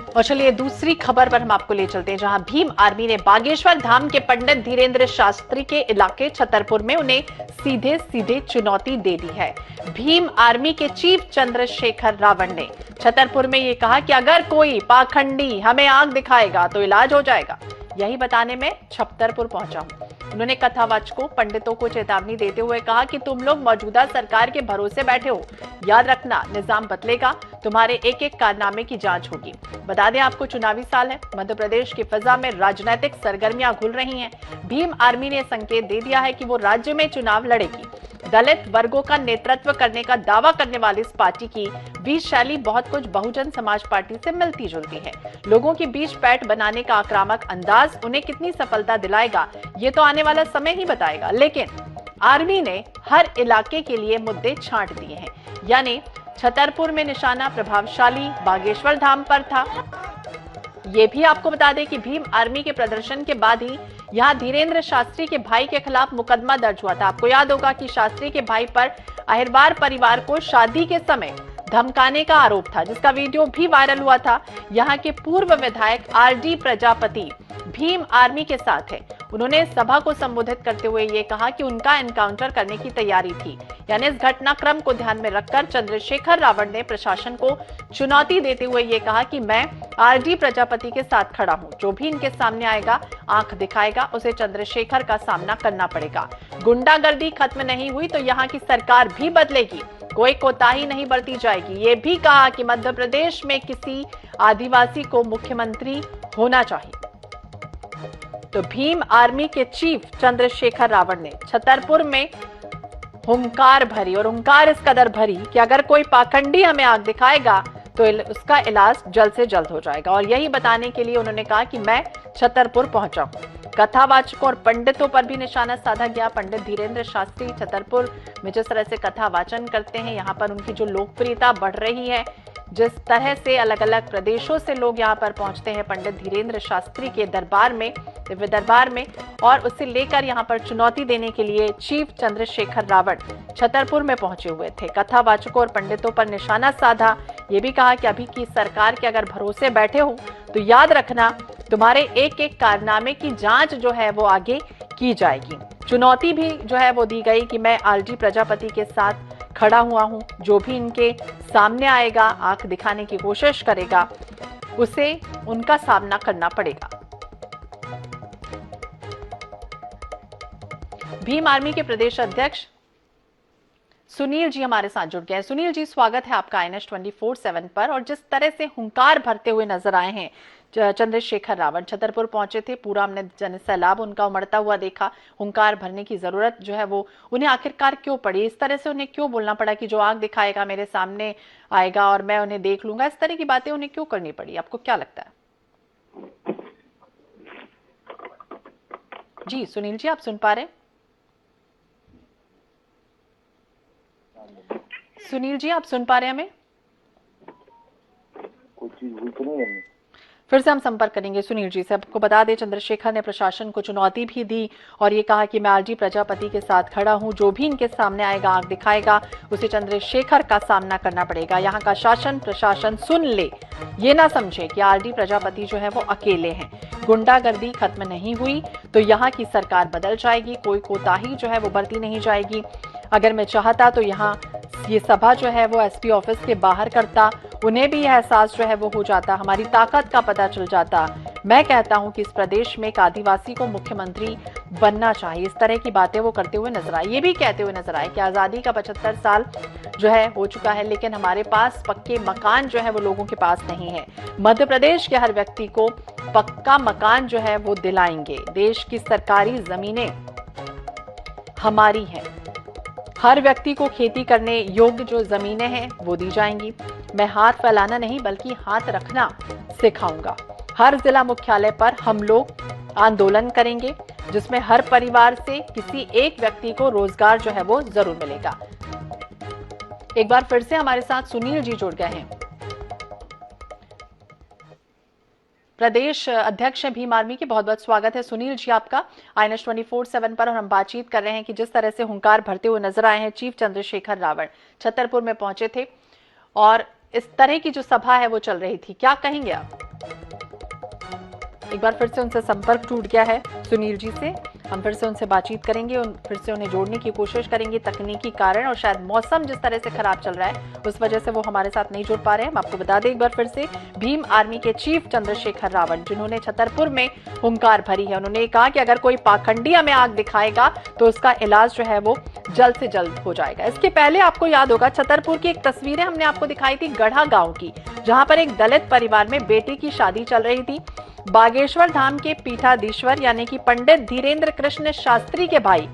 और चलिए दूसरी खबर पर हम आपको ले चलते हैं, जहां भीम आर्मी ने बागेश्वर धाम के पंडित धीरेन्द्र शास्त्री के इलाके छतरपुर में उन्हें सीधे सीधे चुनौती दे दी है। भीम आर्मी के चीफ चंद्रशेखर रावण ने छतरपुर में ये कहा कि अगर कोई पाखंडी हमें आंख दिखाएगा तो इलाज हो जाएगा। यही बताने में छतरपुर पहुंचा हूं। उन्होंने कथावाचकों पंडितों को चेतावनी देते हुए कहा कि तुम लोग मौजूदा सरकार के भरोसे बैठे हो, याद रखना निजाम बदलेगा, तुम्हारे एक एक कारनामे की जांच होगी। बता दें आपको चुनावी साल है, मध्य प्रदेश की फिजा में राजनीतिक सरगर्मियां घुल रही हैं। भीम आर्मी ने संकेत दे दिया है कि वो राज्य में चुनाव लड़ेगी। दलित वर्गों का नेतृत्व करने का दावा करने वाली इस पार्टी की बीच शैली बहुत कुछ बहुजन समाज पार्टी से मिलती जुलती है। लोगों के बीच पैठ बनाने का आक्रामक अंदाज उन्हें कितनी सफलता दिलाएगा ये तो आने वाला समय ही बताएगा। लेकिन आर्मी ने हर इलाके के लिए मुद्दे छांट दिए हैं, यानी छतरपुर में निशाना प्रभावशाली बागेश्वर धाम पर था। ये भी आपको बता दें कि भीम आर्मी के प्रदर्शन के बाद ही यहां धीरेन्द्र शास्त्री के भाई के खिलाफ मुकदमा दर्ज हुआ था। आपको याद होगा कि शास्त्री के भाई पर अहिरबार परिवार को शादी के समय धमकाने का आरोप था, जिसका वीडियो भी वायरल हुआ था। यहां के पूर्व विधायक आरडी प्रजापति भीम आर्मी के साथ है। उन्होंने सभा को संबोधित करते हुए ये कहा कि उनका एनकाउंटर करने की तैयारी थी। यानी इस घटनाक्रम को ध्यान में रखकर चंद्रशेखर रावण ने प्रशासन को चुनौती देते हुए ये कहा कि मैं आरडी प्रजापति के साथ खड़ा हूं, जो भी इनके सामने आएगा, आंख दिखाएगा, उसे चंद्रशेखर का सामना करना पड़ेगा। गुंडागर्दी खत्म नहीं हुई तो यहाँ की सरकार भी बदलेगी, कोई कोताही नहीं बरती जाएगी। ये भी कहा कि मध्य प्रदेश में किसी आदिवासी को मुख्यमंत्री होना चाहिए। तो भीम आर्मी के चीफ चंद्रशेखर रावण ने छतरपुर में हुंकार भरी, और हुंकार इस कदर भरी कि अगर कोई पाखंडी हमें आग दिखाएगा तो उसका इलाज जल्द से जल्द हो जाएगा। और यही बताने के लिए उन्होंने कहा कि मैं छतरपुर पहुंचा हूं। कथावाचकों और पंडितों पर भी निशाना साधा गया। पंडित धीरेन्द्र शास्त्री छतरपुर में जिस तरह से कथा वाचन करते हैं, यहाँ पर उनकी जो लोकप्रियता बढ़ रही है, जिस तरह से अलग अलग प्रदेशों से लोग यहाँ पर पहुंचते हैं पंडित धीरेन्द्र शास्त्री के दरबार में, दिव्य दरबार में, और उसे लेकर यहाँ पर चुनौती देने के लिए चीफ चंद्रशेखर रावण छतरपुर में पहुंचे हुए थे। कथावाचकों और पंडितों पर निशाना साधा, ये भी कहा कि अभी की सरकार के अगर भरोसे बैठे हो तो याद रखना तुम्हारे एक एक कारनामे की जांच जो है वो आगे की जाएगी। चुनौती भी जो है वो दी गई कि मैं आरडी प्रजापति के साथ खड़ा हुआ हूं, जो भी इनके सामने आएगा, आंख दिखाने की कोशिश करेगा, उसे उनका सामना करना पड़ेगा। भीम आर्मी के प्रदेश अध्यक्ष सुनील जी हमारे साथ जुड़ गए हैं। सुनील जी, स्वागत है आपका INS 24/7 पर। और जिस तरह से हुंकार भरते हुए नजर आए हैं चंद्रशेखर रावण, छतरपुर पहुंचे थे, पूरा हमने जन सैलाब उनका उमड़ता हुआ देखा। हुंकार भरने की जरूरत जो है वो उन्हें आखिरकार क्यों पड़ी? इस तरह से उन्हें क्यों बोलना पड़ा कि जो आग दिखाएगा मेरे सामने आएगा और मैं उन्हें देख लूंगा? इस तरह की बातें उन्हें क्यों करनी पड़ी, आपको क्या लगता है? जी सुनील जी, आप सुन पा रहे हैं? सुनील जी, आप सुन पा रहे हैं हमें? कुछ चीज भूल तो नहीं है। फिर से हम संपर्क करेंगे सुनील जी से। आपको बता दें चंद्रशेखर ने प्रशासन को चुनौती भी दी और ये कहा कि मैं आरडी प्रजापति के साथ खड़ा हूं, जो भी इनके सामने आएगा, आग दिखाएगा, उसे चंद्रशेखर का सामना करना पड़ेगा। यहाँ का शासन प्रशासन सुन ले, ये ना समझे कि आरडी प्रजापति जो है वो अकेले हैं। गुंडागर्दी खत्म नहीं हुई तो यहाँ की सरकार बदल जाएगी, कोई कोताही जो है वो बरती नहीं जाएगी। अगर मैं चाहता तो यहाँ ये सभा जो है वो एसपी ऑफिस के बाहर करता, उन्हें भी यह एहसास जो है वो हो जाता, हमारी ताकत का पता चल जाता। मैं कहता हूं कि इस प्रदेश में एक आदिवासी को मुख्यमंत्री बनना चाहिए। इस तरह की बातें वो करते हुए नजर आए। ये भी कहते हुए नजर आए कि आजादी का 75 साल जो है हो चुका है, लेकिन हमारे पास पक्के मकान जो है वो लोगों के पास नहीं है। मध्य प्रदेश के हर व्यक्ति को पक्का मकान जो है वो दिलाएंगे। देश की सरकारी जमीनें हमारी हैं। हर व्यक्ति को खेती करने योग्य जो जमीनें हैं वो दी जाएंगी। मैं हाथ फैलाना नहीं बल्कि हाथ रखना सिखाऊंगा। हर जिला मुख्यालय पर हम लोग आंदोलन करेंगे, जिसमें हर परिवार से किसी एक व्यक्ति को रोजगार जो है वो जरूर मिलेगा। एक बार फिर से हमारे साथ सुनील जी जुड़ गए हैं, प्रदेश अध्यक्ष हैं भीम आर्मी के। बहुत बहुत स्वागत है सुनील जी आपका INS 24/7 पर। और हम बातचीत कर रहे हैं कि जिस तरह से हुंकार भरते हुए नजर आए हैं चीफ चंद्रशेखर रावण, छतरपुर में पहुंचे थे और इस तरह की जो सभा है वो चल रही थी, क्या कहेंगे आप? एक बार फिर से उनसे संपर्क टूट गया है सुनील जी से। हम फिर से उनसे बातचीत करेंगे, फिर से उन्हें जोड़ने की कोशिश करेंगे। तकनीकी कारण और शायद मौसम जिस तरह से खराब चल रहा है उस वजह से वो हमारे साथ नहीं जुड़ पा रहे हैं। हम आपको बता दें एक बार फिर से, भीम आर्मी के चीफ चंद्रशेखर रावत, जिन्होंने छतरपुर में हुंकार भरी है, उन्होंने कहा कि अगर कोई पाखंडी हमें आग दिखाएगा तो उसका इलाज जो है वो जल्द से जल्द हो जाएगा। इसके पहले आपको याद होगा छतरपुर की एक तस्वीरें हमने आपको दिखाई थी गढ़ा गांव की, जहां पर एक दलित परिवार में बेटे की शादी चल रही थी। बागेश्वर धाम के पीठाधीश्वर यानी कि पंडित धीरेंद्र कृष्ण शास्त्री के भाई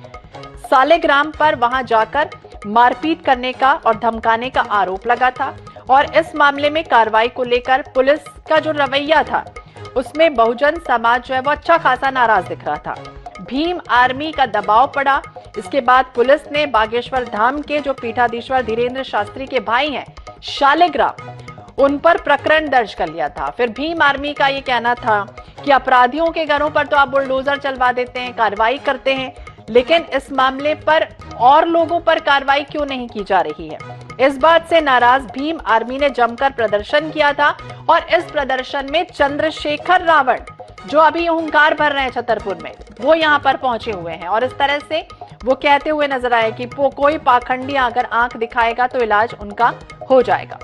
सालेग्राम पर वहां जाकर मारपीट करने का और धमकाने का आरोप लगा था, और इस मामले में कार्रवाई को लेकर पुलिस का जो रवैया था उसमें बहुजन समाज जो है वो अच्छा खासा नाराज दिख रहा था। भीम आर्मी का दबाव पड़ा। इसके बाद पुलिस ने बागेश्वर धाम के जो पीठाधीश्वर धीरेंद्र शास्त्री के भाई हैं शालिग्राम, उन पर प्रकरण दर्ज कर लिया था। फिर भीम आर्मी का ये कहना था कि अपराधियों के घरों पर तो आप बुलडोजर चलवा देते हैं, कार्रवाई करते हैं, लेकिन इस मामले पर और लोगों पर कार्रवाई क्यों नहीं की जा रही है। इस बात से नाराज भीम आर्मी ने जमकर प्रदर्शन किया था, और इस प्रदर्शन में चंद्रशेखर रावत, जो अभी हुंकार भर रहे हैं छतरपुर में, वो यहाँ पर पहुंचे हुए हैं, और इस तरह से वो कहते हुए नजर आए कि कोई पाखंडी अगर आंख दिखाएगा तो इलाज उनका हो जाएगा।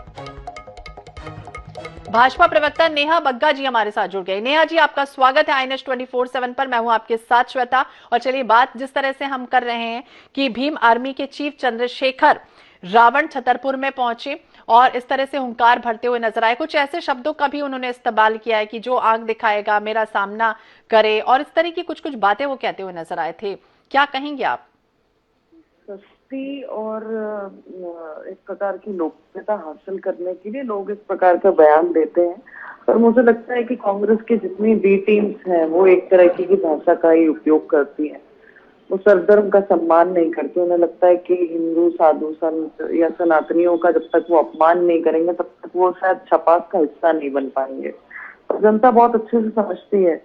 भाजपा प्रवक्ता नेहा बग्गा जी हमारे साथ जुड़ गए। नेहा जी, आपका स्वागत है INS 24/7 पर। मैं हूं आपके साथ श्वेता। और चलिए, बात जिस तरह से हम कर रहे हैं कि भीम आर्मी के चीफ चंद्रशेखर रावत छतरपुर में पहुंचे और इस तरह से हुंकार भरते हुए नजर आए। कुछ ऐसे शब्दों का भी उन्होंने इस्तेमाल किया है कि जो आग दिखाएगा मेरा सामना करे, और इस तरह की कुछ कुछ बातें वो कहते हुए नजर आए थे। क्या कहेंगे आप? सस्ती और इस प्रकार की लोकप्रियता हासिल करने के लिए लोग इस प्रकार का बयान देते हैं, और मुझे लगता है कि कांग्रेस की जितनी बी टीम्स हैं वो एक तरह की भाषा का ही उपयोग करती हैं। वो सर्वधर्म का सम्मान नहीं करती। उन्हें लगता है कि हिंदू साधु संत या सनातनियों का जब तक वो अपमान नहीं करेंगे तब तक वो शायद छपास का हिस्सा नहीं बन पाएंगे। और जनता बहुत अच्छे से समझती है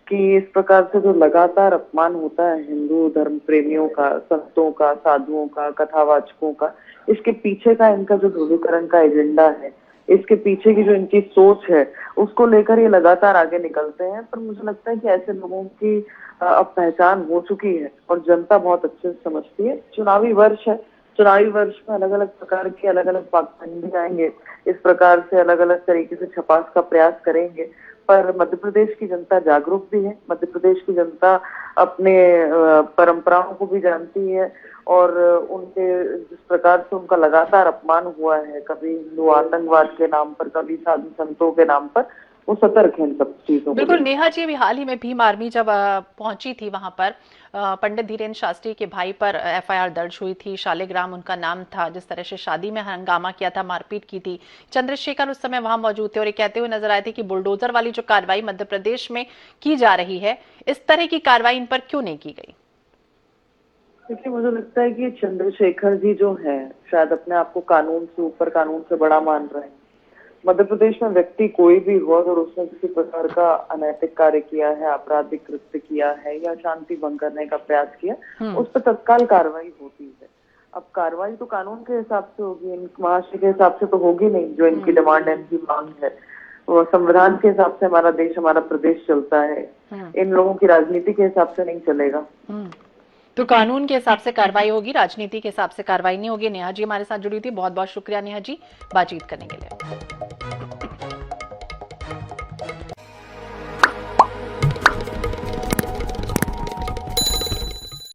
कि इस प्रकार से जो लगातार अपमान होता है हिंदू धर्म प्रेमियों का, संतों का, साधुओं का, कथावाचकों का, इसके पीछे का इनका जो ध्रुवीकरण का एजेंडा है, इसके पीछे की जो इनकी सोच है, उसको लेकर ये लगातार आगे निकलते हैं। पर मुझे लगता है कि ऐसे लोगों की अब पहचान हो चुकी है और जनता बहुत अच्छे से समझती है। चुनावी वर्ष है, चुनावी वर्ष में अलग अलग प्रकार के अलग अलग पाखंडी आएंगे, इस प्रकार से अलग अलग तरीके से छपास का प्रयास करेंगे। पर मध्य प्रदेश की जनता जागरूक भी है। मध्य प्रदेश की जनता अपने परंपराओं को भी जानती है, और उनके जिस प्रकार से उनका लगातार अपमान हुआ है, कभी हिंदू आतंकवाद के नाम पर, कभी साधु संतों के नाम पर, वो सतर्क है इन सब चीजों। बिल्कुल नेहा जी, अभी हाल ही में भीम आर्मी जब पहुंची थी वहां पर, पंडित धीरेंद्र शास्त्री के भाई पर FIR दर्ज हुई थी। शालिग्राम उनका नाम था। जिस तरह से शादी में हंगामा किया था, मारपीट की थी, चंद्रशेखर उस समय वहां मौजूद थे और ये कहते हुए नजर आए थे कि बुलडोजर वाली जो कार्रवाई मध्य प्रदेश में की जा रही है, इस तरह की कार्रवाई इन पर क्यों नहीं की गई? देखिए, मुझे लगता है कि चंद्रशेखर जी जो है शायद अपने आप को कानून से ऊपर, कानून से बड़ा मान रहे हैं। मध्य प्रदेश में व्यक्ति कोई भी हो, अगर उसने किसी प्रकार का अनैतिक कार्य किया है, आपराधिक कृत्य किया है या शांति भंग करने का प्रयास किया, उस पर तत्काल कार्रवाई होती है। अब कार्रवाई तो कानून के हिसाब से होगी, इन महाशय के हिसाब से तो होगी नहीं। जो इनकी डिमांड है, इनकी मांग है, वो संविधान के हिसाब से हमारा देश, हमारा प्रदेश चलता है। इन लोगों की राजनीति के हिसाब से नहीं चलेगा। तो कानून के हिसाब से कार्रवाई होगी, राजनीति के हिसाब से कार्रवाई नहीं होगी। नेहा जी हमारे साथ जुड़ी थी। बहुत बहुत शुक्रिया नेहा जी बातचीत करने के लिए।